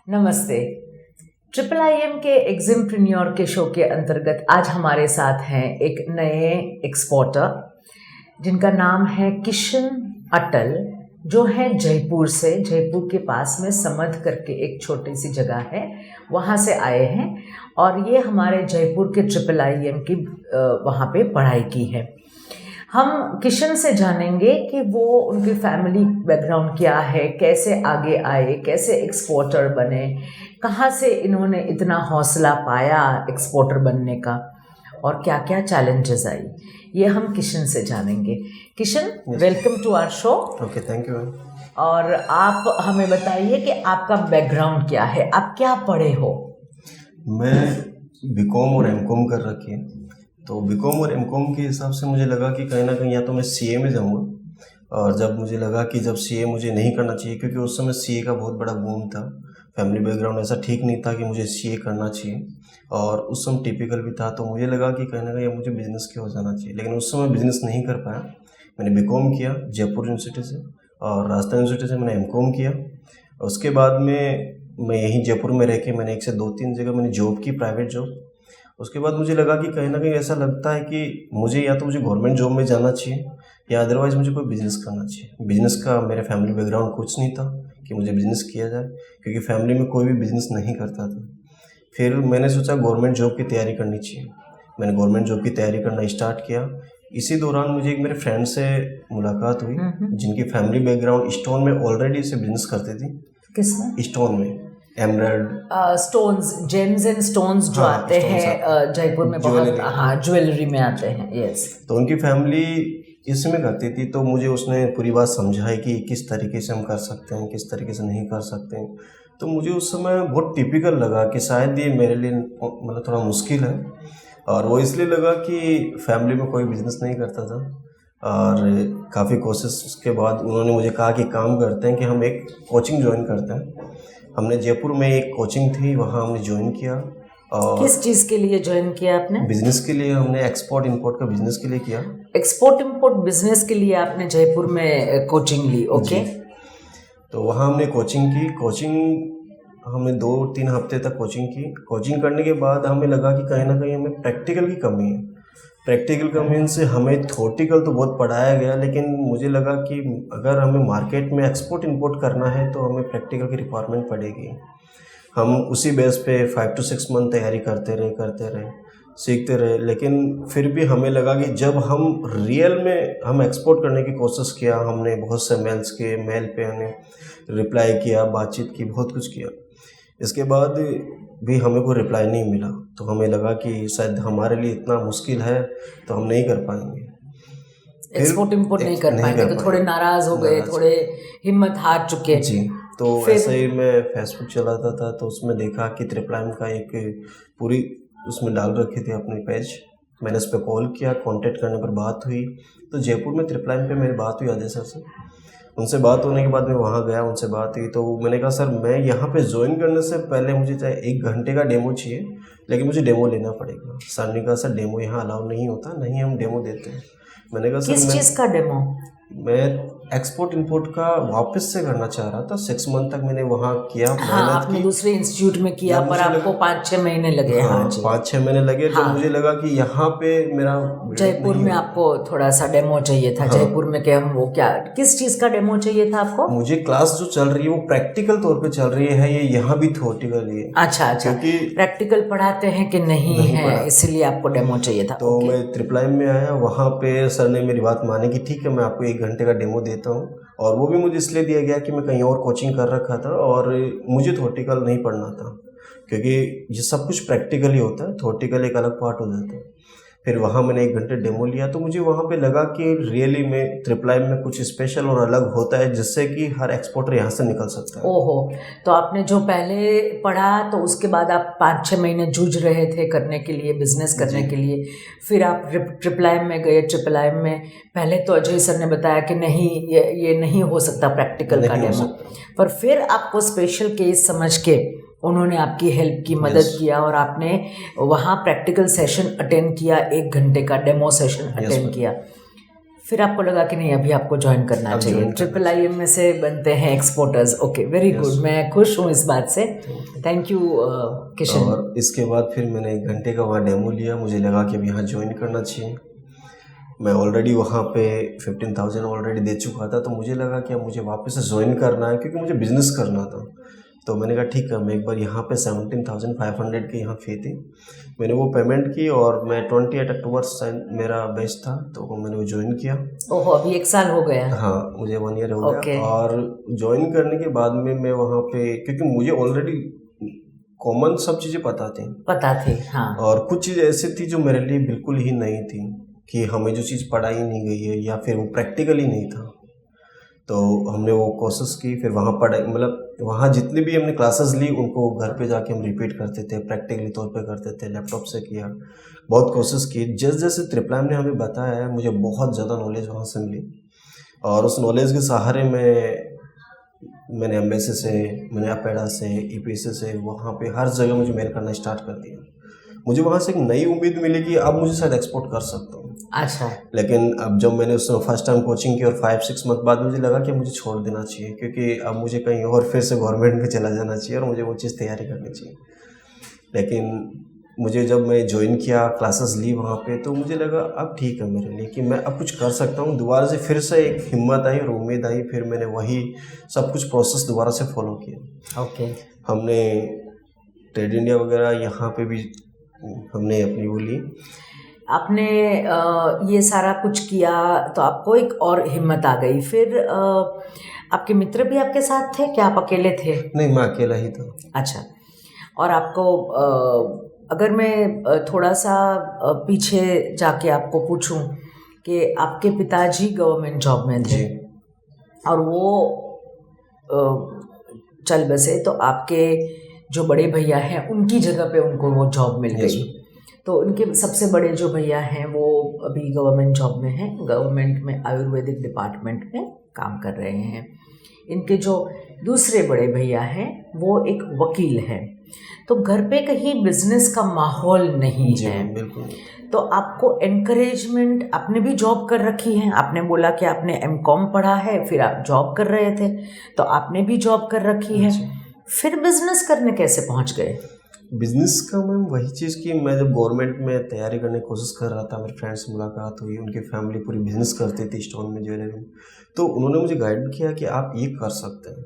नमस्ते। Triple IM के एग्जिमप्रेन्योर के शो के अंतर्गत आज हमारे साथ हैं एक नए एक्सपोर्टर जिनका नाम है किशन अटल, जो है जयपुर से। जयपुर के पास में समध करके एक छोटी सी जगह है, वहाँ से आए हैं और ये हमारे जयपुर के ट्रिपल IM की वहाँ पे पढ़ाई की है। हम किशन से जानेंगे कि वो उनकी फैमिली बैकग्राउंड क्या है, कैसे आगे आए, कैसे एक्सपोर्टर बने, कहाँ से इन्होंने इतना हौसला पाया एक्सपोर्टर बनने का और क्या क्या चैलेंजेस आई, ये हम किशन से जानेंगे। Kishan, welcome to our show. Okay, thank you. और आप हमें बताइए कि आपका बैकग्राउंड क्या है, आप क्या पढ़े हो? मैं बीकॉम और एमकॉम कर रखी है। तो बीकॉम और एमकॉम के हिसाब से मुझे लगा कि कहीं ना कहीं या तो मैं सीए में जाऊंगा, और जब मुझे लगा कि जब सीए मुझे नहीं करना चाहिए, क्योंकि उस समय सीए का बहुत बड़ा बूम था, फैमिली बैकग्राउंड ऐसा ठीक नहीं था कि मुझे सीए करना चाहिए, और उस समय टिपिकल भी था, तो मुझे लगा कि कहीं ना कहीं मुझे बिज़नेस की हो जाना चाहिए। लेकिन उस समय बिज़नेस नहीं कर पाया। मैंने बीकॉम किया जयपुर यूनिवर्सिटी से, और राजस्थान यूनिवर्सिटी से मैंने एमकॉम किया। उसके बाद में मैं यहीं जयपुर में रह के मैंने 1 से 2-3 जगह मैंने जॉब की, प्राइवेट जॉब। उसके बाद मुझे लगा कि कहीं ना कहीं ऐसा लगता है कि मुझे या तो मुझे गवर्नमेंट जॉब में जाना चाहिए या अदरवाइज़ मुझे कोई बिज़नेस करना चाहिए। बिज़नेस का मेरे फैमिली बैकग्राउंड कुछ नहीं था कि मुझे बिज़नेस किया जाए, क्योंकि फैमिली में कोई भी बिज़नेस नहीं करता था। फिर मैंने सोचा गवर्नमेंट जॉब की तैयारी करनी चाहिए। मैंने गवर्नमेंट जॉब की तैयारी करना स्टार्ट किया। इसी दौरान मुझे एक मेरे फ्रेंड से मुलाकात हुई, जिनकी फैमिली बैकग्राउंड स्टोन में ऑलरेडी से बिज़नेस करती थी। किसमें? स्टोन में, emerald stones, James and stones जो आते हैं जयपुर में, बहुत ज्वेलरी में आते हैं। यस। तो उनकी फैमिली इसमें करती थी, तो मुझे उसने पूरी बात समझाई कि किस तरीके से हम कर सकते हैं, किस तरीके से नहीं कर सकते हैं। तो मुझे उस समय बहुत टिपिकल लगा कि शायद ये मेरे लिए मतलब थोड़ा मुश्किल है, और वो इसलिए लगा कि फैमिली में कोई बिज़नेस नहीं करता था। और काफ़ी कोशिश के बाद उन्होंने मुझे कहा कि काम करते हैं कि हम एक कोचिंग ज्वाइन करते हैं। हमने जयपुर में एक कोचिंग थी, वहाँ हमने ज्वाइन किया। और किस चीज़ के लिए ज्वाइन किया आपने? बिजनेस के लिए। हमने एक्सपोर्ट इंपोर्ट का बिजनेस के लिए किया। एक्सपोर्ट इंपोर्ट बिजनेस के लिए आपने जयपुर में कोचिंग ली? ओके। तो वहाँ हमने कोचिंग की। हमने 2-3 हफ्ते तक कोचिंग की। कोचिंग करने के बाद हमें लगा कि कहीं ना कहीं हमें प्रैक्टिकल की कमी है। प्रैक्टिकल कमी से हमें थ्योरेटिकल तो बहुत पढ़ाया गया, लेकिन मुझे लगा कि अगर हमें मार्केट में एक्सपोर्ट इंपोर्ट करना है तो हमें प्रैक्टिकल की रिक्वायरमेंट पड़ेगी। हम उसी बेस पे 5 to 6 मंथ तैयारी करते रहे, सीखते रहे। लेकिन फिर भी हमें लगा कि जब हम रियल में हम एक्सपोर्ट करने की कोशिश किया, हमने बहुत से मेल पे हमने रिप्लाई किया, बातचीत की, बहुत कुछ किया। इसके बाद भी हमें कोई रिप्लाई नहीं मिला, तो हमें लगा कि शायद हमारे लिए इतना मुश्किल है तो हम नहीं कर पाएंगे, एक्सपोर्ट इंपोर्ट नहीं कर पाएंगे। तो थोड़े नाराज़ हो गए, थोड़े हिम्मत हार चुके जी। तो ऐसे ही मैं फेसबुक चलाता था, तो उसमें देखा कि ट्रिपल IM का एक पूरी उसमें डाल रखी थी अपनी पेज। मैंने उस पर कॉल किया, कांटेक्ट करने पर बात हुई। तो जयपुर में ट्रिपल IM पे मेरी बात हुई अजय सर से। उनसे बात होने के बाद मैं वहाँ गया, उनसे बात हुई। तो मैंने कहा सर, मैं यहाँ पे ज्वाइन करने से पहले मुझे चाहे 1 घंटे का डेमो चाहिए, लेकिन मुझे डेमो लेना पड़ेगा। सर ने कहा सर डेमो यहाँ अलाउ नहीं होता, नहीं हम डेमो देते हैं। मैंने कहा सर किस चीज़ का डेमो? मैं एक्सपोर्ट इंपोर्ट का वापस से करना चाह रहा था। 6 मंथ तक मैंने वहाँ किया। हाँ, आपने दूसरे इंस्टीट्यूट में किया, पर आपको 5-6 महीने लगे। हाँ जी, 5-6 महीने लगे। हाँ। जब मुझे लगा कि यहाँ पे मेरा जयपुर में आपको थोड़ा सा डेमो चाहिए था। हाँ। जयपुर में क्या वो क्या किस चीज़ का डेमो चाहिए था आपको? मुझे क्लास जो चल रही है वो प्रैक्टिकल तौर पे चल रही है, ये यहाँ भी थ्योरेटिकल है। अच्छा, क्योंकि प्रैक्टिकल पढ़ाते हैं कि नहीं है, इसलिए आपको डेमो चाहिए था। तो मैं ट्रिपल IM में आया। वहाँ पे सर ने मेरी बात मानी कि ठीक है, मैं आपको 1 घंटे का डेमो देता हूँ। और वो भी मुझे इसलिए दिया गया कि मैं कहीं और कोचिंग कर रखा था और मुझे थ्योरेटिकल नहीं पढ़ना था, क्योंकि ये सब कुछ प्रैक्टिकल ही होता है, थ्योरेटिकल एक अलग पार्ट हो जाता है। फिर वहाँ मैंने 1 घंटे डेमो लिया, तो मुझे वहाँ पे लगा कि रियली में ट्रिपल IM में कुछ स्पेशल और अलग होता है, जिससे कि हर एक्सपोर्टर यहाँ से निकल सकता है। ओहो, तो आपने जो पहले पढ़ा, तो उसके बाद आप 5-6 महीने जूझ रहे थे करने के लिए, बिजनेस करने के लिए। फिर आप ट्रिपल IM में गए। ट्रिपल IM में पहले तो अजय सर ने बताया कि नहीं, ये नहीं हो सकता प्रैक्टिकल का डेमो, पर फिर आपको स्पेशल केस समझ के उन्होंने आपकी हेल्प की, मदद किया, और आपने वहाँ प्रैक्टिकल सेशन अटेंड किया, 1 घंटे का डेमो सेशन अटेंड किया। फिर आपको लगा कि नहीं अभी आपको ज्वाइन करना अब चाहिए, join करना IIM में से बनते हैं एक्सपोर्टर्स। ओके, वेरी गुड, मैं खुश हूँ इस बात से। Thank you Kishan. और इसके बाद फिर मैंने 1 घंटे का वहाँ डेमो लिया, मुझे लगा कि अब यहाँ ज्वाइन करना चाहिए। मैं ऑलरेडी वहाँ पे 15,000 ऑलरेडी दे चुका था, तो मुझे लगा कि अब मुझे वापस से ज्वाइन करना है क्योंकि मुझे बिज़नेस करना था। तो मैंने कहा ठीक है, मैं एक बार यहाँ पे 17,500 की यहाँ फ़ी थी, मैंने वो पेमेंट की और मैं 28 अक्टूबर मेरा बैच था, तो मैंने वो ज्वाइन किया। ओहो, अभी 1 साल हो गया। हाँ, मुझे 1 ईयर हो Okay. गया। और ज्वाइन करने के बाद में मैं वहाँ पे, क्योंकि मुझे ऑलरेडी कॉमन सब चीज़ें पता थी, हाँ। और कुछ चीज़ ऐसी थी जो मेरे लिए बिल्कुल ही नई थी, कि हमें जो चीज़ पढ़ाई नहीं गई है या फिर वो प्रैक्टिकली नहीं था। तो हमने वो कोशिश की, फिर वहाँ पढ़ाई, मतलब वहाँ जितनी भी हमने क्लासेस ली उनको घर पे जाके हम रिपीट करते थे, प्रैक्टिकली तौर पे करते थे, लैपटॉप से किया, बहुत कोशिश की। जैसे जैसे ट्रिपल IIM ने हमें बताया है, मुझे बहुत ज़्यादा नॉलेज वहाँ से मिली, और उस नॉलेज के सहारे मैंने एम्बेसी से, मैंने अपेडा से, EPC से, वहाँ पे हर जगह मुझे मेल करना स्टार्ट कर दिया। मुझे वहाँ से एक नई उम्मीद मिली कि अब मुझे शायद एक्सपोर्ट कर सकता हूँ। अच्छा। लेकिन अब जब मैंने उसमें फर्स्ट टाइम कोचिंग की और 5-6 मंथ बाद मुझे लगा कि मुझे छोड़ देना चाहिए, क्योंकि अब मुझे कहीं और फिर से गवर्नमेंट में चला जाना चाहिए और मुझे वो चीज़ तैयारी करनी चाहिए। लेकिन मुझे जब मैं ज्वाइन किया, क्लासेस ली वहाँ पे, तो मुझे लगा अब ठीक है मेरे लिए कि मैं अब कुछ कर सकता हूँ। दोबारा से फिर से एक हिम्मत आई और उम्मीद आई, फिर मैंने वही सब कुछ प्रोसेस दोबारा से फॉलो किया। ओके। हमने ट्रेड इंडिया वगैरह यहाँ पे भी हमने अपनी वो ली। आपने ये सारा कुछ किया तो आपको एक और हिम्मत आ गई। फिर आपके मित्र भी आपके साथ थे क्या, आप अकेले थे? नहीं, मैं अकेला ही था। अच्छा। और आपको अगर मैं थोड़ा सा पीछे जाके आपको पूछूं कि आपके पिताजी गवर्नमेंट जॉब में थे और वो चल बसे, तो आपके जो बड़े भैया हैं उनकी जगह पे उनको वो जॉब मिल गई। तो उनके सबसे बड़े जो भैया हैं वो अभी गवर्नमेंट जॉब में हैं, गवर्नमेंट में आयुर्वेदिक डिपार्टमेंट में काम कर रहे हैं। इनके जो दूसरे बड़े भैया हैं वो एक वकील हैं। तो घर पे कहीं बिजनेस का माहौल नहीं है। बिल्कुल। तो आपको एनकरेजमेंट, आपने भी जॉब कर रखी है, आपने बोला कि आपने MCOM पढ़ा है, फिर आप जॉब कर रहे थे, तो आपने भी जॉब कर रखी है, फिर बिजनेस करने कैसे पहुंच गए? बिजनेस का मैम वही चीज़ कि मैं जब गवर्नमेंट में तैयारी करने की कोशिश कर रहा था, मेरे फ्रेंड्स से मुलाकात हुई, उनकी फैमिली पूरी बिजनेस करती थी स्टोन में, ज्वेलरी में, तो उन्होंने मुझे गाइड किया कि आप ये कर सकते हैं।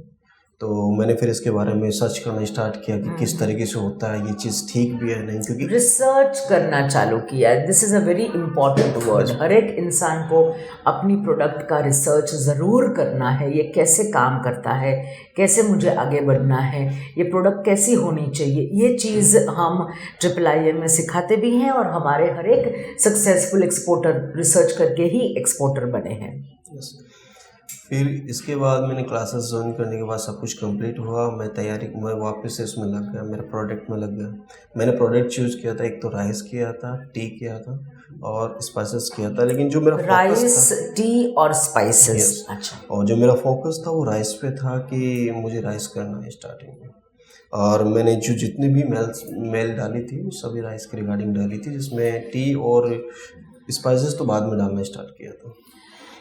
तो मैंने फिर इसके बारे में सर्च करना स्टार्ट किया कि किस तरीके से होता है, ये चीज़ ठीक भी है नहीं, क्योंकि रिसर्च करना चालू किया। This is a very important word. हर एक इंसान को अपनी प्रोडक्ट का रिसर्च ज़रूर करना है, ये कैसे काम करता है, कैसे मुझे आगे बढ़ना है, ये प्रोडक्ट कैसी होनी चाहिए, ये चीज़ हम IIM में सिखाते भी हैं और हमारे हर एक सक्सेसफुल एक्सपोर्टर रिसर्च करके ही एक्सपोर्टर बने हैं। फिर इसके बाद मैंने क्लासेस ज्वाइन करने के बाद सब कुछ कंप्लीट हुआ, मैं वापस से उसमें लग गया, मेरे प्रोडक्ट में लग गया। मैंने प्रोडक्ट चूज़ किया था, एक तो राइस किया था, टी किया था और स्पाइसेस किया था, लेकिन जो मेरा राइस, टी और स्पाइसेस। अच्छा। और जो मेरा फोकस था वो राइस पे था कि मुझे राइस करना है स्टार्टिंग में, और मैंने जो जितनी भी मेल डाली थी वो सभी राइस के रिगार्डिंग डाली थी, जिसमें टी और स्पाइसेस तो बाद में डालना स्टार्ट किया था।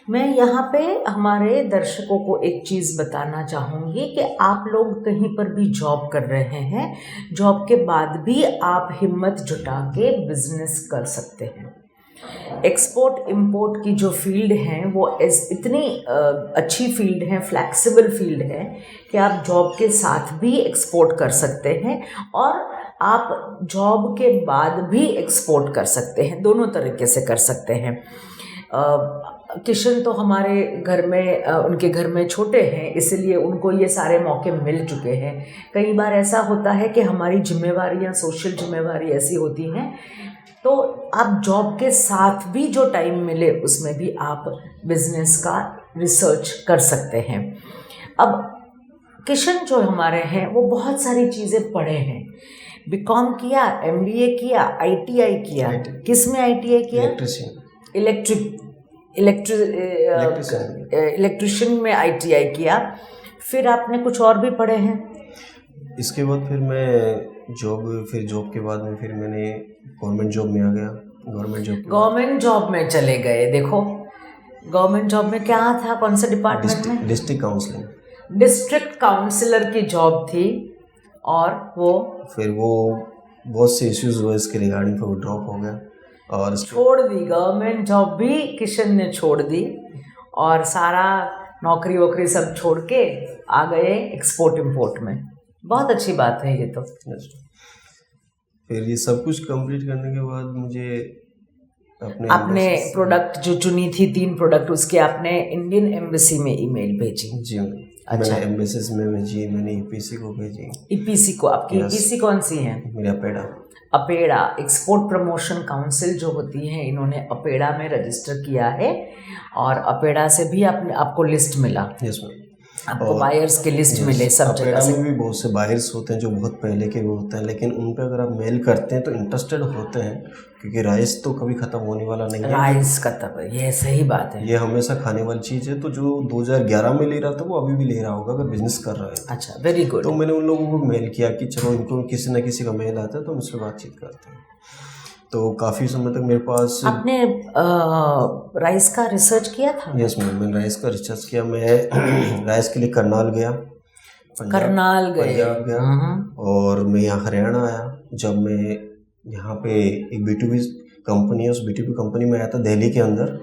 मैं यहाँ पे हमारे दर्शकों को एक चीज़ बताना चाहूँगी कि आप लोग कहीं पर भी जॉब कर रहे हैं, जॉब के बाद भी आप हिम्मत जुटा के बिजनेस कर सकते हैं। एक्सपोर्ट इंपोर्ट की जो फील्ड है वो इतनी अच्छी फील्ड है, फ्लैक्सिबल फील्ड है कि आप जॉब के साथ भी एक्सपोर्ट कर सकते हैं और आप जॉब के बाद भी एक्सपोर्ट कर सकते हैं, दोनों तरीके से कर सकते हैं। किशन तो हमारे घर में, उनके घर में छोटे हैं, इसलिए उनको ये सारे मौके मिल चुके हैं। कई बार ऐसा होता है कि हमारी जिम्मेवारियाँ, सोशल जिम्मेवारी ऐसी होती हैं, तो आप जॉब के साथ भी जो टाइम मिले उसमें भी आप बिजनेस का रिसर्च कर सकते हैं। अब किशन जो हमारे हैं वो बहुत सारी चीज़ें पढ़े हैं, BCom किया, MBA किया, ITI किया। किस में ITI किया? इलेक्ट्रिशियन में ITI किया। फिर आपने कुछ और भी पढ़े हैं? इसके बाद फिर मैं जॉब के बाद में फिर मैंने गवर्नमेंट जॉब में आ गया। गवर्नमेंट जॉब में चले गए। देखो, गवर्नमेंट जॉब में क्या था, कौन से डिपार्टमेंट में? District counselling. डिस्ट्रिक्ट काउंसलर की जॉब थी, और वो फिर वो बहुत से इश्यूज हुए इसके रिगार्डिंग, फिर वो ड्रॉप हो गया और छोड़ दी गवर्नमेंट जॉब भी किशन ने छोड़ दी, और सारा नौकरी वोकरी सब छोड़ के आ गए एक्सपोर्ट इंपोर्ट में। बहुत अच्छी बात है ये तो। फिर ये सब कुछ कंप्लीट करने के बाद मुझे आपने प्रोडक्ट जो चुनी थी 3 प्रोडक्ट, उसके आपने इंडियन एम्बेसी में ईमेल भेजी? जी अच्छा। मैंने एम्बेसीज में भेजी, मैंने ईपीसी को भेजी। ईपीसी को? आपकी ईपीसी कौन सी है? मेरी अपेड़ा। अपेड़ा एक्सपोर्ट प्रमोशन काउंसिल जो होती है, इन्होंने अपेड़ा में रजिस्टर किया है, और अपेड़ा से भी आपको लिस्ट मिला? यस मैम, आपको बायर्स के लिस्ट मिले सब जगह से? में भी बहुत से बायर्स होते हैं जो बहुत पहले के भी होते हैं, लेकिन उन पे अगर आप मेल करते हैं तो इंटरेस्टेड होते हैं, क्योंकि राइस तो कभी ख़त्म होने वाला नहीं है। राइस का तब ये सही बात है, ये हमेशा खाने वाली चीज़ है। तो जो 2011 में ले रहा था वो अभी भी ले रहा होगा अगर बिजनेस कर रहा है। अच्छा, वेरी गुड। तो मैंने उन लोगों को मेल किया कि चलो इनको किसी न किसी का मेल आता है तो मुझसे बातचीत करते हैं। तो काफ़ी समय तक मेरे पास। आपने राइस का रिसर्च किया था? यस मैम, मैंने राइस का रिसर्च किया। मैं राइस के लिए करनाल गया, पंजाब गया, और मैं यहाँ हरियाणा आया। जब मैं यहाँ पे एक B2B कंपनी है, उस B2B कंपनी में आया था दिल्ली के अंदर।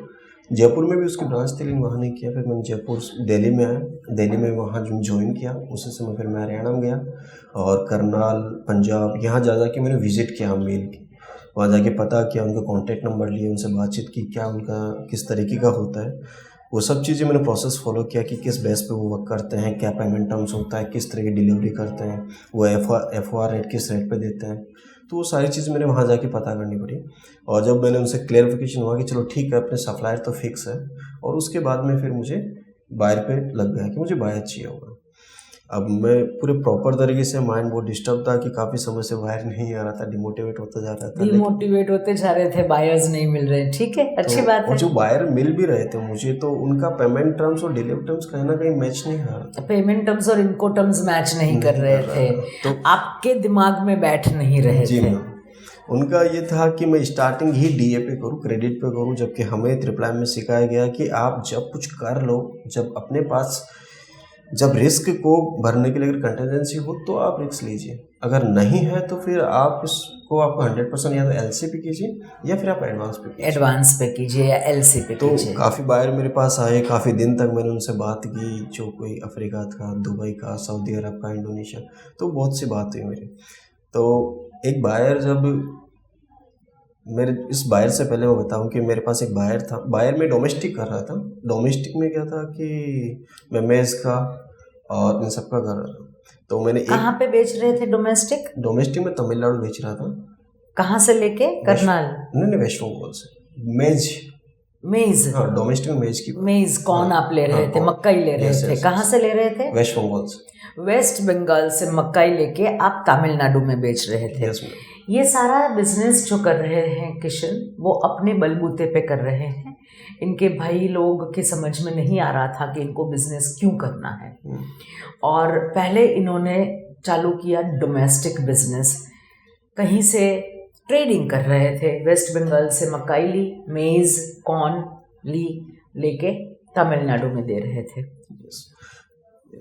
जयपुर में भी उसकी ब्रांच थी, लेकिन वहाँ नहीं किया। फिर मैंने जयपुर दिल्ली में आया, दिल्ली में वहाँ ज्वाइन किया। उसी समय फिर मैं हरियाणा में गया, और करनाल पंजाब यहाँ जा के मैंने विज़िट किया मेल की। वहाँ जाके पता किया, उनका कॉन्टैक्ट नंबर लिए, उनसे बातचीत की, क्या उनका किस तरीके का होता है, वो सब चीज़ें मैंने प्रोसेस फॉलो किया कि किस बेस पे वो वर्क करते हैं, क्या पेमेंट टर्म्स होता है, किस तरह की डिलीवरी करते हैं, वो एफ रेट किस रेट पे देते हैं। तो वो सारी चीज़ मैंने वहाँ जाके पता करनी पड़ी। और जब मैंने उनसे क्लेरिफिकेशन हुआ कि चलो ठीक है, अपने सप्लायर तो फिक्स है, और उसके बाद में फिर मुझे बायर पे लग गया कि मुझे बायर चाहिए होगा। अब मैं पूरे प्रॉपर तरीके से, माइंड बहुत डिस्टर्ब था कि काफ़ी समय से बायर नहीं आ रहा था, डिमोटिवेट होता जा रहा था, डिमोटिवेट होते जा रहे थे, बायर्स नहीं मिल रहे। ठीक है, अच्छी बात है। और जो बायर मिल भी रहे थे मुझे, तो उनका पेमेंट टर्म्स और डिलीवरी टर्म्स कहीं ना कहीं मैच नहीं कर रहा था। पेमेंट टर्म्स और इनको टर्म्स मैच नहीं कर रहे थे, तो आपके दिमाग में बैठ नहीं रहे थे। उनका ये था कि मैं स्टार्टिंग ही DA पे करूँ, क्रेडिट पे करूँ, जबकि हमें ट्रिपल में सिखाया गया कि आप जब कुछ कर लो, जब अपने पास जब रिस्क को भरने के लिए अगर कंटीजेंसी हो तो आप रिस्क लीजिए, अगर नहीं है तो फिर आप इसको आपको 100% या तो LC पे कीजिए या फिर आप एडवांस पे कीजिए या LC पे कीजिए। तो काफ़ी बायर मेरे पास आए, काफ़ी दिन तक मैंने उनसे बात की, जो कोई अफ्रीका का, दुबई का, सऊदी अरब का, इंडोनेशिया, तो बहुत सी बात हुई मेरी। तो एक बायर, जब मेरे इस बायर से पहले मैं बताऊं कि मेरे पास एक बायर था। बायर में डोमेस्टिक कर रहा था। डोमेस्टिक में क्या था कि मैं मेज़ का और इन सब का कर रहा था। तो मैंने कहाँ पे बेच रहे थे डोमेस्टिक? डोमेस्टिक में तमिलनाडु बेच रहा था। कहाँ से लेके? करनाल? नहीं, वेस्ट बंगाल से। मेज। हाँ, डोमेस्टिक में मेज की। मेज कौन आप ले रहे थे? मक्कई ले रहे थे? कहाँ से ले रहे थे? वेस्ट बंगाल से। वेस्ट बंगाल से मक्कई लेके आप तमिलनाडु में बेच रहे थे। ये सारा बिजनेस जो कर रहे हैं किशन, वो अपने बलबूते पे कर रहे हैं। इनके भाई लोग के समझ में नहीं आ रहा था कि इनको बिजनेस क्यों करना है, और पहले इन्होंने चालू किया डोमेस्टिक बिजनेस। कहीं से ट्रेडिंग कर रहे थे, वेस्ट बंगाल से मक्कई ली, मेज़, कॉर्न लेके तमिलनाडु में दे रहे थे।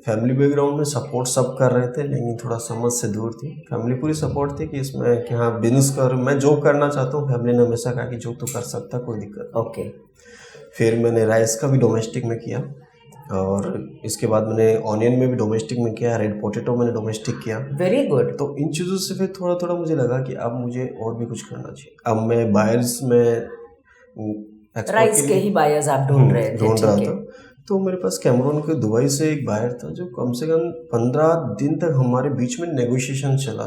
फैमिली बैकग्राउंड में सपोर्ट सब कर रहे थे, लेकिन थोड़ा समझ से दूर थी। फैमिली पूरी सपोर्ट थी कि इसमें कि हाँ बिजनेस कर, मैं जॉब करना चाहता हूँ। फैमिली ने हमेशा कहा कि जॉब तो कर सकता, कोई दिक्कत नहीं। ओके। फिर मैंने राइस का भी डोमेस्टिक में किया, और इसके बाद मैंने ऑनियन में भी डोमेस्टिक में किया, रेड पोटैटो मैंने डोमेस्टिक किया। Very good. तो इन चीज़ों से फिर थोड़ा थोड़ा मुझे लगा कि अब मुझे और भी कुछ करना चाहिए। अब मैं बायर्स में राइस के ही बायर्स आप ढूंढ रहा था। तो मेरे पास कैमरून के दुबई से एक बायर था, जो कम से कम 15 दिन तक हमारे बीच में नेगोशिएशन चला।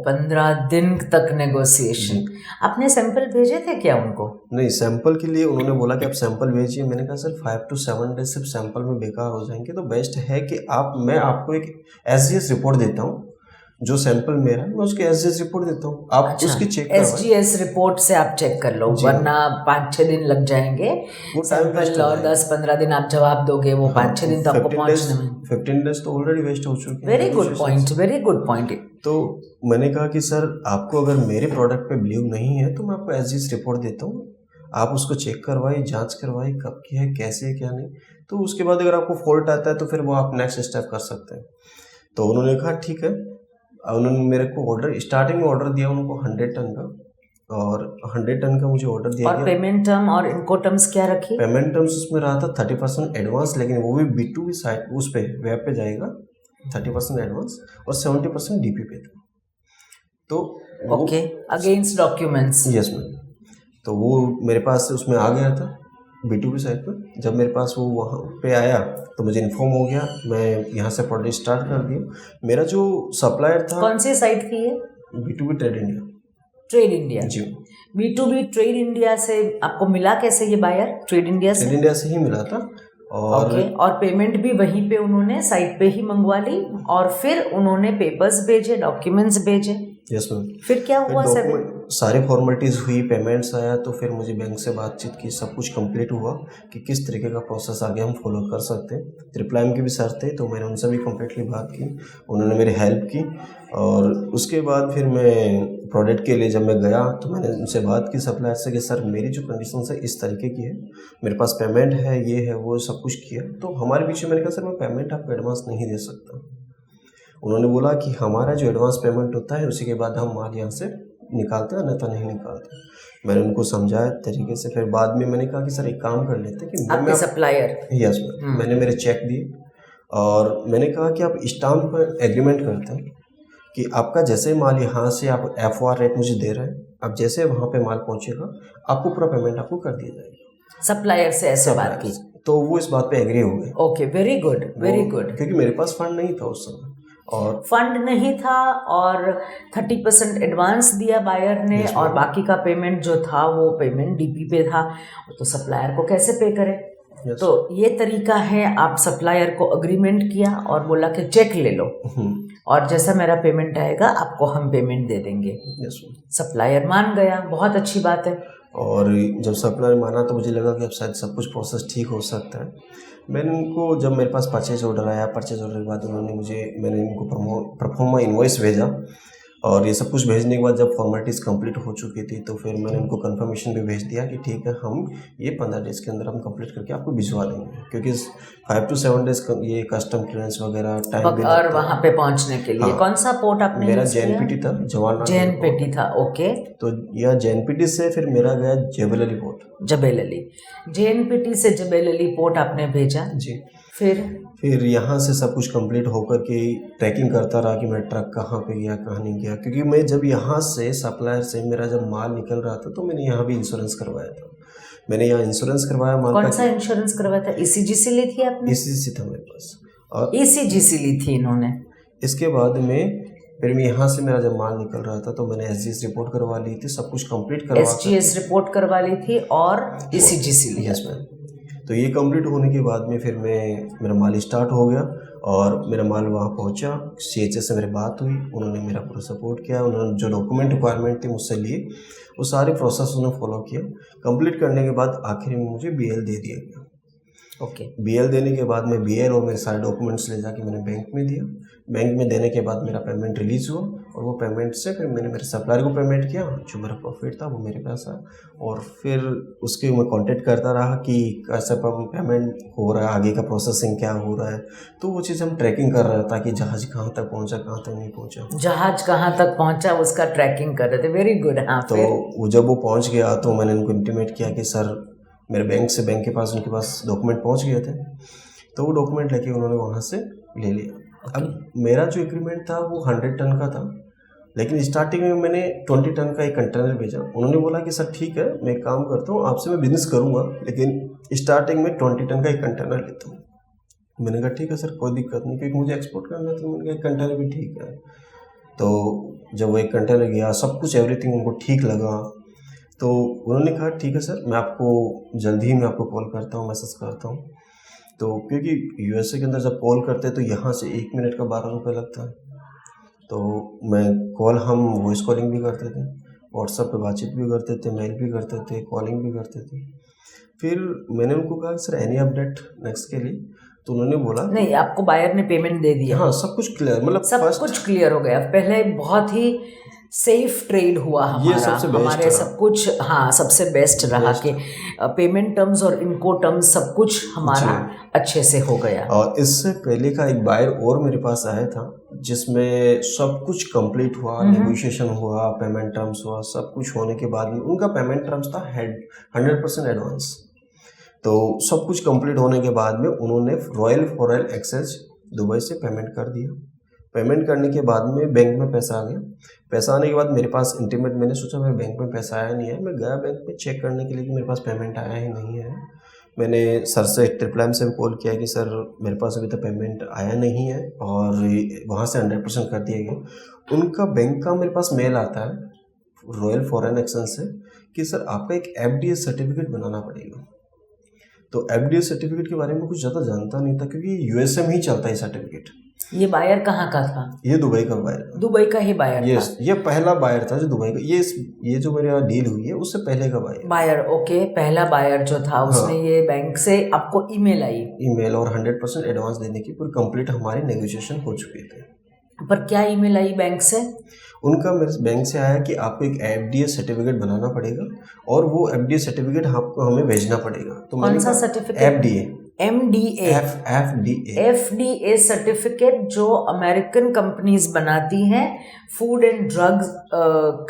15 दिन तक नेगोशिएशन। आपने सैंपल भेजे थे क्या उनको? नहीं, सैंपल के लिए उन्होंने बोला कि आप सैंपल भेजिए। मैंने कहा सर 5 to 7 डेज सिर्फ सैंपल में बेकार हो जाएंगे, तो बेस्ट है कि मैं आपको एक SGS रिपोर्ट देता हूँ, जो सैंपल मेरा मैं उसके SGS रिपोर्ट देता हूँ, आप उसकी चेक करवाएं। SGS रिपोर्ट से आप चेक कर लो, वरना 5-6 दिन लग जाएंगे। वो सैंपल और 10-15 दिन आप जवाब दोगे, वो 5-6 दिन तो आपको पहुंचने में 15 डेज तो ऑलरेडी वेस्ट हो चुके हैं। Very good point, very good point. तो मैंने कहा कि सर आपको अगर मेरे प्रोडक्ट पे बिलीव नहीं है तो मैं आपको SGS रिपोर्ट देता हूँ, आप उसको चेक करवाइए, जांच करवाइए कब की है, कैसे है, क्या नहीं। तो उसके बाद अगर आपको फॉल्ट आता है तो फिर वो आप नेक्स्ट स्टेप कर सकते हैं। तो उन्होंने कहा ठीक है। उन्होंने मेरे को ऑर्डर, स्टार्टिंग में ऑर्डर दिया उनको 100 टन का, और 100 टन का मुझे ऑर्डर दिया और गया। पेमेंट टर्म और इनको टर्म्स क्या रखी? पेमेंट टर्म्स उसमें रहा था 30% एडवांस, लेकिन वो भी B2B साइट उस पे वेब पे जाएगा, 30% एडवांस और 70% DP पे था। तो okay, against documents. Yes ma'am. तो वो मेरे पास से उसमें आ गया था B2B साइट पर। जब मेरे पास वो वहाँ पे आया तो मुझे इन्फॉर्म हो गया, मैं यहाँ से प्रोडक्ट स्टार्ट कर दिया। मेरा जो सप्लायर था, कौन सी साइट थी ये? B2B trade India. Trade India जी। B2B ट्रेड इंडिया से आपको मिला कैसे ये बायर? ट्रेड इंडिया से? ट्रेड इंडिया से ही मिला था। और ओके, और पेमेंट भी वहीं पे उन्होंने साइट पे ही मंगवा ली, और फिर उन्होंने पेपर्स भेजे, डॉक्यूमेंट्स भेजे। Yes ma'am. फिर क्या हुआ सर? सारी फॉर्मेलिटीज़ हुई, पेमेंट्स आया, तो फिर मुझे बैंक से बातचीत की, सब कुछ कंप्लीट हुआ कि किस तरीके का प्रोसेस आगे हम फॉलो कर सकते हैं। ट्रिपल की भी सर थे, तो मैंने उनसे भी कम्प्लीटली बात की, उन्होंने मेरी हेल्प की। और उसके बाद फिर मैं प्रोडक्ट के लिए जब मैं गया तो मैंने उनसे बात की सप्लायर से कि सर मेरी जो कंडीशन है इस तरीके की है, मेरे पास पेमेंट है, ये है, वो सब कुछ किया। तो हमारे बीच में मैंने कहा सर मैं पेमेंट आपको एडवांस नहीं दे सकता। उन्होंने बोला कि हमारा जो एडवांस पेमेंट होता है उसी के बाद हम माल यहाँ से निकालते हैं, अन्यथा नहीं निकालते। मैंने उनको समझाया तरीके से। फिर बाद में मैंने कहा कि सर एक काम कर लेते हैं कि आपके सप्लायर? Yes ma'am. मैंने मेरे चेक दिए और मैंने कहा कि आप स्टाम्प पर एग्रीमेंट करते हैं कि आपका जैसे माल यहाँ से आप FOR रेट मुझे दे रहे हैं, अब जैसे वहाँ पे माल पहुँचेगा आपको पूरा पेमेंट आपको कर दिया जाएगा। सप्लायर से ऐसे बात की? तो वो इस बात पे एग्री हो गए। Okay, very good, very good. क्योंकि मेरे पास फंड नहीं था उस समय, और फंड नहीं था, और 30% एडवांस दिया बायर ने, और बाकी का पेमेंट जो था वो पेमेंट DP पे था, तो सप्लायर को कैसे पे करें? तो ये तरीका है, आप सप्लायर को अग्रीमेंट किया और बोला कि चेक ले लो, और जैसा मेरा पेमेंट आएगा आपको हम पेमेंट दे देंगे। सप्लायर मान गया, बहुत अच्छी बात है। और जब सप्लायर माना तो मुझे लगा कि अब शायद सब कुछ प्रोसेस ठीक हो सकता है। मैंने उनको, जब मेरे पास परचेज ऑर्डर आया, परचेज ऑर्डर के बाद मैंने इनको प्रोफार्मा इनवॉइस भेजा, और ये सब कुछ भेजने के बाद जब फॉर्मेलिटीज़ कंप्लीट हो चुकी थी तो फिर मैंने उनको कंफर्मेशन भी भेज दिया कि ठीक है, हम ये 15 डेज़ के अंदर हम कंप्लीट करके आपको भिजवा देंगे, क्योंकि 5 to 7 डेज़ ये कस्टम क्लियरेंस वगैरह टाइम भी लगता है। और वहाँ पे पहुँचने के लिए कौन सा पोर्ट आपने? मेरा JNPT था, जवाहरलाल JNPT था। ओके, तो यह JNPT से फिर मेरा गया Jebel Ali port. Jebel Ali, JNPT से जबेल अली पोर्ट आपने भेजा जी। फिर यहाँ से सब कुछ कंप्लीट होकर के ट्रैकिंग करता रहा कि मेरा ट्रक कहाँ पे गया, कहाँ नहीं गया। क्योंकि मैं जब यहाँ से सप्लायर से मेरा जब माल निकल रहा था तो मैंने यहाँ भी इंश्योरेंस करवाया था। मैंने यहाँ इंश्योरेंस करवाया माल। कौन सा इंश्योरेंस करवाया था? ECGC ली थी आपने? ECGC था मेरे पास, और ECGC ली थी इन्होंने। इसके बाद में फिर मैं यहाँ से मेरा जब माल निकल रहा था तो मैंने SGS रिपोर्ट करवा ली थी, सब कुछ कंप्लीट करवा, SGS रिपोर्ट करवा ली थी और ECGC ली। Yes ma'am. तो ये कंप्लीट होने के बाद में फिर मेरा माल स्टार्ट हो गया, और मेरा माल वहाँ पहुँचा। CHS से मेरी बात हुई, उन्होंने मेरा पूरा सपोर्ट किया। उन्होंने जो डॉक्यूमेंट रिक्वायरमेंट थी मुझसे लिए, वो सारे प्रोसेस उन्होंने फॉलो किया। कंप्लीट करने के बाद आखिर में मुझे BL दे दिया गया। ओके, BL देने के बाद मैं BL और मेरे सारे डॉक्यूमेंट्स ले जाके मैंने बैंक में दिया। बैंक में देने के बाद मेरा पेमेंट रिलीज़ हुआ, और वो पेमेंट से फिर मैंने मेरे सप्लायर को पेमेंट किया, जो मेरा प्रॉफिट था वो मेरे पास आया। और फिर उसके मैं कांटेक्ट करता रहा कि कैसे पेमेंट हो रहा है, आगे का प्रोसेसिंग क्या हो रहा है। तो वो चीज़ हम ट्रैकिंग कर रहे थे ताकि जहाज़ कहाँ तक पहुँचा, कहाँ तक नहीं पहुँचा, जहाज कहाँ तक पहुँचा उसका ट्रैकिंग कर रहे थे। Very good. हाँ, तो वो जब वो पहुँच गया तो मैंने उनको इंटीमेट किया कि सर मेरे बैंक के पास उनके पास डॉक्यूमेंट पहुंच गए थे, तो वो डॉक्यूमेंट लेके उन्होंने वहाँ से ले लिया। अब मेरा जो एग्रीमेंट था वो 100 टन का था, लेकिन स्टार्टिंग में मैंने 20 टन का एक कंटेनर भेजा। उन्होंने बोला कि सर ठीक है, मैं एक काम करता हूँ, आपसे मैं बिजनेस करूँगा, लेकिन स्टार्टिंग में 20 टन का एक कंटेनर लेता हूँ। मैंने कहा ठीक है सर, कोई दिक्कत नहीं, क्योंकि मुझे एक्सपोर्ट करना था। मैंने कहा एक कंटेनर भी ठीक है। तो जब वो एक कंटेनर गया, सब कुछ एवरीथिंग उनको ठीक लगा, तो उन्होंने कहा ठीक है सर, मैं आपको जल्दी ही मैं आपको कॉल करता हूँ, मैसेज करता हूँ। तो क्योंकि USA के अंदर जब कॉल करते हैं तो यहाँ से 1 मिनट का 12 रुपये लगता है। तो हम वॉइस कॉलिंग भी करते थे, व्हाट्सएप पे बातचीत भी करते थे, मेल भी करते थे, कॉलिंग भी करते थे। फिर मैंने उनको कहा सर एनी अपडेट नेक्स्ट के लिए, तो उन्होंने बोला नहीं, आपको बायर ने पेमेंट दे दिया? हाँ, सब कुछ क्लियर, मतलब सब कुछ क्लियर हो गया। पहले बहुत ही सेफ ट्रेड हुआ ये हमारा, सबसे बेस्ट हमारे रहा। सब कुछ, हाँ, सबसे बेस्ट रहा कि पेमेंट टर्म्स और इनको टर्म्स सब कुछ हमारा अच्छे से हो गया। और इससे पहले का एक बायर और मेरे पास आया था जिसमें सब कुछ कंप्लीट हुआ, नेगोशिएशन हुआ, पेमेंट टर्म्स हुआ, सब कुछ होने के बाद में उनका पेमेंट टर्म्स था 100% एडवांस। तो सब कुछ कंप्लीट होने के बाद में उन्होंने रॉयल फॉरेन एक्सचेंज दुबई से पेमेंट कर दिया। पेमेंट करने के बाद में बैंक में पैसा आ गया। पैसा आने के बाद मेरे पास इंटीमेट, मैंने सोचा मेरे बैंक में पैसा आया नहीं है, मैं गया बैंक में चेक करने के लिए कि मेरे पास पेमेंट आया है नहीं है। मैंने सर से ट्रिपल से भी कॉल किया कि सर मेरे पास अभी तक पेमेंट आया नहीं है, और वहाँ से 100% कर दिया गया। उनका बैंक का मेरे पास मेल आता है रॉयल फॉरेन एक्सचेंज से कि सर आपका एक FDA सर्टिफिकेट बनाना पड़ेगा। तो FDA सर्टिफिकेट के बारे में कुछ ज़्यादा जानता नहीं था क्योंकि USA में ही चलता है सर्टिफिकेट। ये बायर कहाँ का था? ये दुबई का बायर था। दुबई का ही बायर था? यस, ये पहला बायर था जो दुबई का। ये जो मेरे डील हुई है उससे पहले का बायर। ओके, पहला बायर जो था उसने ये बैंक से आपको ईमेल आई, ईमेल और 100% एडवांस देने की पूरी कंप्लीट हमारी नेगोशिएशन हो चुके थे। पर क्या ईमेल आई बैंक से? उनका मेरे बैंक से आया कि आपको एक FDA सर्टिफिकेट बनाना पड़ेगा और वो FDA सर्टिफिकेट आपको हमें भेजना पड़ेगा। तो कौन सा सर्टिफिकेट? FDA FDA सर्टिफिकेट जो अमेरिकन कंपनीज बनाती हैं, फूड एंड ड्रग्स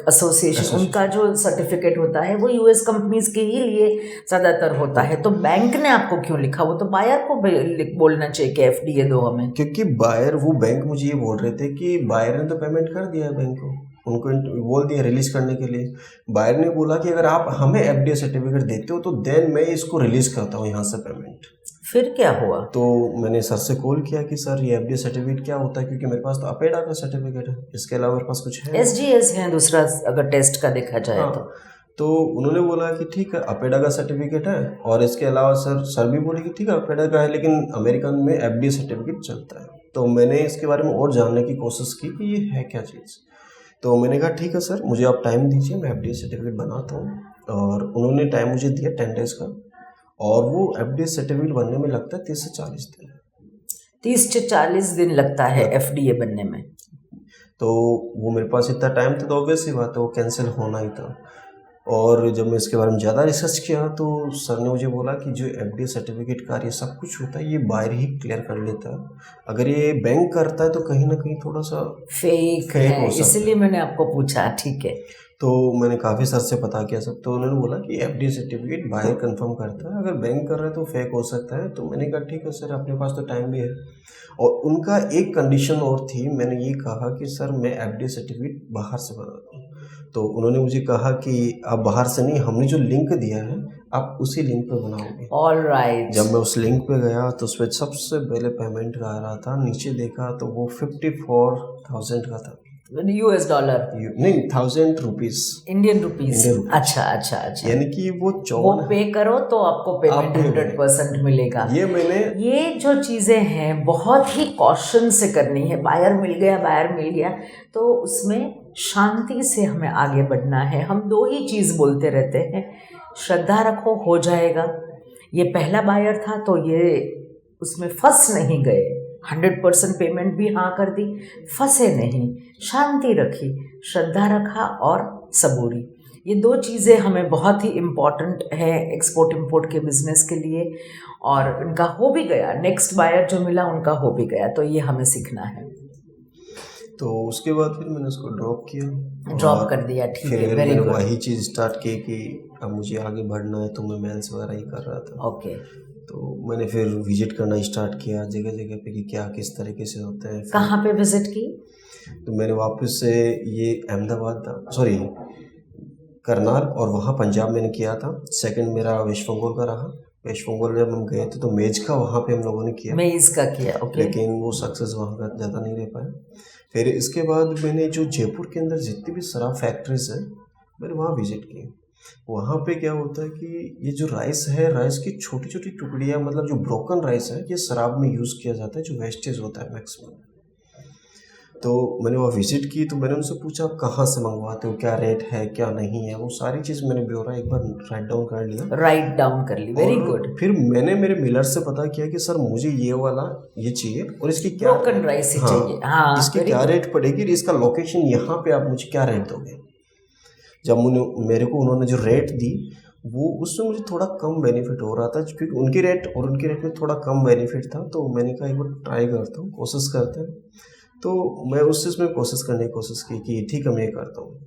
एसोसिएशन, उनका जो सर्टिफिकेट होता है वो US कंपनीज के ही लिए ज़्यादातर होता है। तो बैंक ने आपको क्यों लिखा? वो तो बायर को बोलना चाहिए कि FDA दो हमें। क्योंकि वो बैंक मुझे ये बोल रहे थे कि बायर ने तो पेमेंट कर दिया है बैंक को, उनको बोल दिया रिलीज करने के लिए। बायर ने बोला कि अगर आप हमें FDA सर्टिफिकेट देते हो तो देन मैं इसको रिलीज करता हूँ यहाँ से पेमेंट। फिर क्या हुआ? तो मैंने सर से कॉल किया कि सर ये FDA सर्टिफिकेट क्या होता है, क्योंकि मेरे पास तो अपेडा का सर्टिफिकेट है, इसके अलावा मेरे पास कुछ है। SGS है दूसरा अगर टेस्ट का देखा जाए। हाँ, तो उन्होंने बोला कि ठीक है अपेडा का सर्टिफिकेट है, और इसके अलावा सर भी बोले कि ठीक है अपेडा का है लेकिन अमेरिकन में FDA सर्टिफिकेट चलता है। तो मैंने इसके बारे में और जानने की कोशिश की कि ये है क्या चीज़। तो मैंने कहा ठीक है सर, मुझे आप टाइम दीजिए, मैं FDA सर्टिफिकेट बनाता हूँ। और उन्होंने टाइम मुझे दिया 10 डेज़ का, और वो FDA सर्टिफिकेट बनने में लगता है 30 से 40 दिन। 30 से 40 दिन लगता है FDA बनने में। तो वो मेरे पास इतना टाइम था तो ऑब्वियस सी बात है वो कैंसिल होना ही था। और जब मैं इसके बारे में ज़्यादा रिसर्च किया तो सर ने मुझे बोला कि जो FDA सर्टिफिकेट का ये सब कुछ होता है ये बाहर ही क्लियर कर लेता है, अगर ये बैंक करता है तो कहीं ना कहीं थोड़ा सा फेक है, इसलिए मैंने आपको पूछा। ठीक है, तो मैंने काफ़ी सर से पता किया सब, तो उन्होंने बोला कि FDA सर्टिफिकेट बाहर कंफर्म करता है, अगर बैंक कर रहा है तो फेक हो सकता है। तो मैंने कहा ठीक है सर, अपने पास तो टाइम भी है। और उनका एक कंडीशन और थी, मैंने ये कहा कि सर मैं FDA सर्टिफिकेट बाहर से बनाता हूँ। तो उन्होंने मुझे कहा कि आप बाहर से नहीं, हमने जो लिंक दिया है आप उसी लिंक पे बनाओगे। ऑलराइट। जब मैं उस लिंक पे गया तो उस पर सबसे पहले पेमेंट आ रहा था, नीचे देखा तो वो 54,000 का था। US डॉलर नहीं, 1000 रुपीज, इंडियन रुपीज। अच्छा अच्छा अच्छा, यानी कि वो पे करो तो आपको पेमेंट 100% मिलेगा। ये जो चीज़ें हैं बहुत ही कॉशन से करनी है। बायर मिल गया तो उसमें शांति से हमें आगे बढ़ना है। हम दो ही चीज़ बोलते रहते हैं, श्रद्धा रखो हो जाएगा। ये पहला बायर था तो ये उसमें फंस नहीं गए, 100% पेमेंट भी हाँ कर दी, फंसे नहीं, शांति रखी, श्रद्धा रखा और सबूरी। ये दो चीज़ें हमें बहुत ही इम्पॉर्टेंट है एक्सपोर्ट इंपोर्ट के बिजनेस के लिए, और उनका हो भी गया। नेक्स्ट बायर जो मिला उनका हो भी गया, तो ये हमें सीखना है। तो उसके बाद फिर मैंने उसको ड्रॉप कर दिया। ठीक है, वेरी गुड। वही चीज़ स्टार्ट की कि अब मुझे आगे बढ़ना है, तो मैं मेल्स वगैरह ही कर रहा था। ओके। तो मैंने फिर विजिट करना स्टार्ट किया जगह जगह पे कि क्या किस तरीके से होता है। कहाँ पे विजिट की? तो मैंने वापस से ये अहमदाबाद करनाल और वहाँ पंजाब मैंने किया था। सेकंड मेरा वेस्ट बंगाल का रहा। वेस्ट बंगाल जब हम गए थे तो मेज का वहाँ पे हम लोगों ने किया, ओके। लेकिन वो सक्सेस वहाँ का ज़्यादा नहीं रह पाया। फिर इसके बाद मैंने जो जयपुर के अंदर जितनी भी शराब फैक्ट्रीज है मैंने वहाँ विजिट की। वहाँ पे क्या होता है कि ये जो राइस है, राइस की छोटी छोटी टुकड़ियाँ, मतलब जो ब्रोकन राइस है, ये शराब में यूज़ किया जाता है, जो वेस्टेज होता है मैक्सिमम। तो मैंने वहाँ विज़िट की, तो मैंने उनसे पूछा आप कहाँ से मंगवाते हो, क्या रेट है क्या नहीं है, वो सारी चीज़ मैंने ब्यौरा एक बार राइट डाउन कर लिया। राइट डाउन कर ली, वेरी गुड। फिर मैंने मेरे मिलर से पता किया कि सर मुझे ये वाला ये चाहिए और इसकी क्या ब्रोकन राइस ही चाहिए। हाँ, इसकी क्या रेट पड़ेगी, इसका लोकेशन यहाँ पे आप मुझे क्या रेट दोगे। जब मेरे को उन्होंने जो रेट दी वो उसमें मुझे थोड़ा कम बेनिफिट हो रहा था, क्योंकि उनकी रेट में थोड़ा कम बेनिफिट था। तो मैंने कहा एक बार ट्राई करता हूँ, कोशिश करते हैं। तो मैं उस चीज़ में कोशिश की कि ठीक है मैं ये करता हूँ।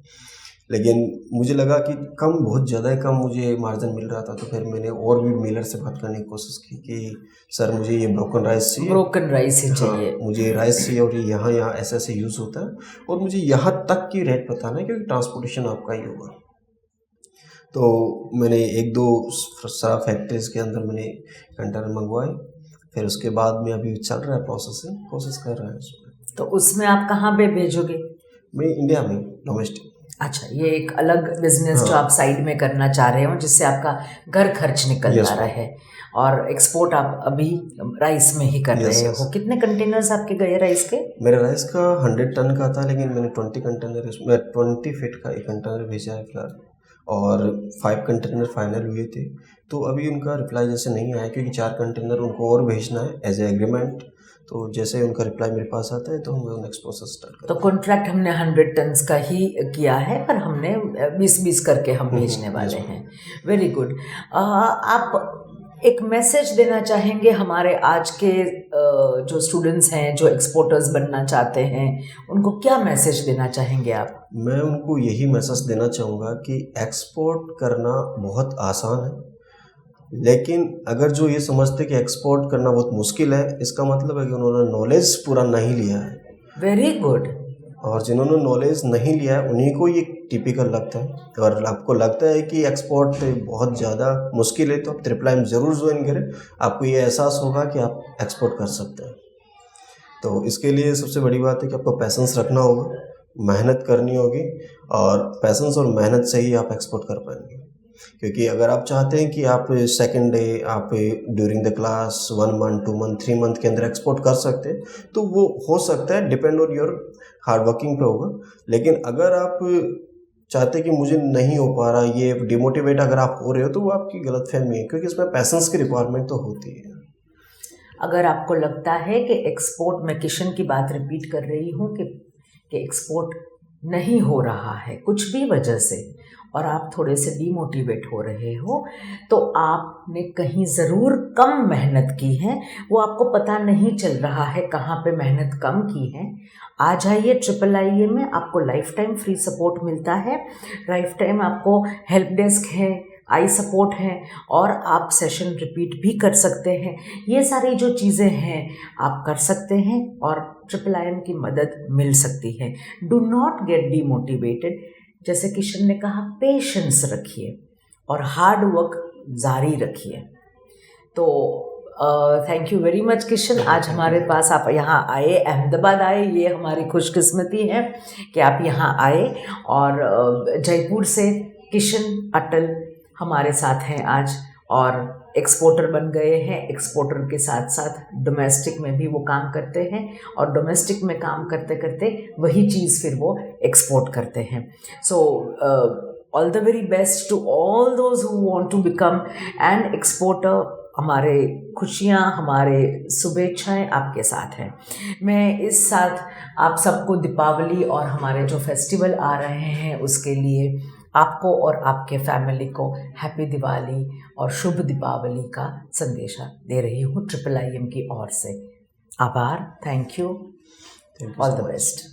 लेकिन मुझे लगा कि बहुत ज़्यादा ही कम मुझे मार्जिन मिल रहा था। तो फिर मैंने और भी मिलर से बात करने की कोशिश की कि सर मुझे ये ब्रोकन राइस चाहिए, ब्रोकन राइस ही चाहिए। हाँ, मुझे राइस चाहिए और ये यहाँ ऐसे ऐसे यूज़ होता है और मुझे यहाँ तक की रेट बताना है क्योंकि ट्रांसपोर्टेशन आपका ही होगा। तो मैंने 1-2 सारा फैक्ट्रीज के अंदर मैंने कंटेनर मंगवाए। फिर उसके बाद में अभी चल रहा है प्रोसेसिंग, कोशिश कर रहा है उसमें। तो उसमें आप कहाँ पे भेजोगे? मैं इंडिया में डोमेस्टिक। अच्छा, ये एक अलग बिजनेस जो आप साइड में करना चाह रहे हो जिससे आपका घर खर्च निकल जा रहा है, और एक्सपोर्ट आप अभी राइस में ही कर रहे हो। कितने कंटेनर्स आपके गए राइस के? मेरा राइस का 100 टन का था, लेकिन मैंने 20 फीट का एक कंटेनर भेजा है फिलहाल, और 5 कंटेनर फाइनल हुए थे। तो अभी उनका रिप्लाई जैसे नहीं आया क्योंकि 4 कंटेनर उनको और भेजना है एज ए एग्रीमेंट। तो जैसे उनका रिप्लाई मेरे पास आता है तो हम नेक्स्ट प्रोसेस स्टार्ट करते हैं। तो कॉन्ट्रैक्ट हमने 100 टन्स का ही किया है, पर हमने 20-20 करके हम भेजने वाले हैं। Very good. आप एक मैसेज देना चाहेंगे हमारे आज के जो स्टूडेंट्स हैं जो एक्सपोर्टर्स बनना चाहते हैं, उनको क्या मैसेज देना चाहेंगे आप? मैं उनको यही मैसेज देना चाहूँगा कि एक्सपोर्ट करना बहुत आसान है, लेकिन अगर जो ये समझते कि एक्सपोर्ट करना बहुत मुश्किल है, इसका मतलब है कि उन्होंने नॉलेज पूरा नहीं लिया है। Very good. और जिन्होंने नॉलेज नहीं लिया है उन्हीं को ये टिपिकल लगता है। और आपको लगता है कि एक्सपोर्ट बहुत ज़्यादा मुश्किल है, तो आप ट्रिपल ज़रूर ज्वाइन करें, आपको ये एहसास होगा कि आप एक्सपोर्ट कर सकते हैं। तो इसके लिए सबसे बड़ी बात है कि आपको पैसेंस रखना होगा, मेहनत करनी होगी, और पैसेंस और मेहनत से ही आप एक्सपोर्ट कर पाएंगे। क्योंकि अगर आप चाहते हैं कि आप सेकेंड डे आप during the class 1 month 2 month 3 month के अंदर एक्सपोर्ट कर सकते हैं, तो वो हो सकता है, depend on your hard working पे होगा। लेकिन अगर आप चाहते हैं कि मुझे नहीं हो पा रहा, ये डिमोटिवेट अगर आप हो रहे हो, तो वो आपकी गलतफहमी है, क्योंकि इसमें पैसेंस की रिक्वायरमेंट तो होती है। अगर आपको लगता है कि एक्सपोर्ट, मैं किशन की बात रिपीट कर रही हूँ कि एक्सपोर्ट नहीं हो रहा है कुछ भी वजह से, और आप थोड़े से डीमोटिवेट हो रहे हो, तो आपने कहीं ज़रूर कम मेहनत की है, वो आपको पता नहीं चल रहा है कहाँ पे मेहनत कम की है। आ जाइए IIIA में, आपको लाइफ टाइम फ्री सपोर्ट मिलता है, लाइफ टाइम आपको हेल्प डेस्क है, आई सपोर्ट है, और आप सेशन रिपीट भी कर सकते हैं। ये सारी जो चीज़ें हैं आप कर सकते हैं और IIIM की मदद मिल सकती है। Do not gate demotivated. जैसे किशन ने कहा, पेशेंस रखिए और हार्ड वर्क जारी रखिए। तो thank you very much Kishan, आज हमारे पास आप यहाँ आए, अहमदाबाद आए, ये हमारी खुशकिस्मती है कि आप यहाँ आए। और जयपुर से किशन अटल हमारे साथ हैं आज, और एक्सपोर्टर बन गए हैं। एक्सपोर्टर के साथ साथ डोमेस्टिक में भी वो काम करते हैं, और डोमेस्टिक में काम करते करते वही चीज़ फिर वो एक्सपोर्ट करते हैं। So all the very best to all those who want to become an exporter. हमारे खुशियाँ, हमारे शुभेच्छाएँ आपके साथ हैं। मैं इस साथ आप सबको दीपावली और हमारे जो फेस्टिवल आ रहे हैं उसके लिए आपको और आपके फैमिली को हैप्पी दिवाली और शुभ दीपावली का संदेशा दे रही हूँ IIIM की ओर से। आभार, thank you, all the best.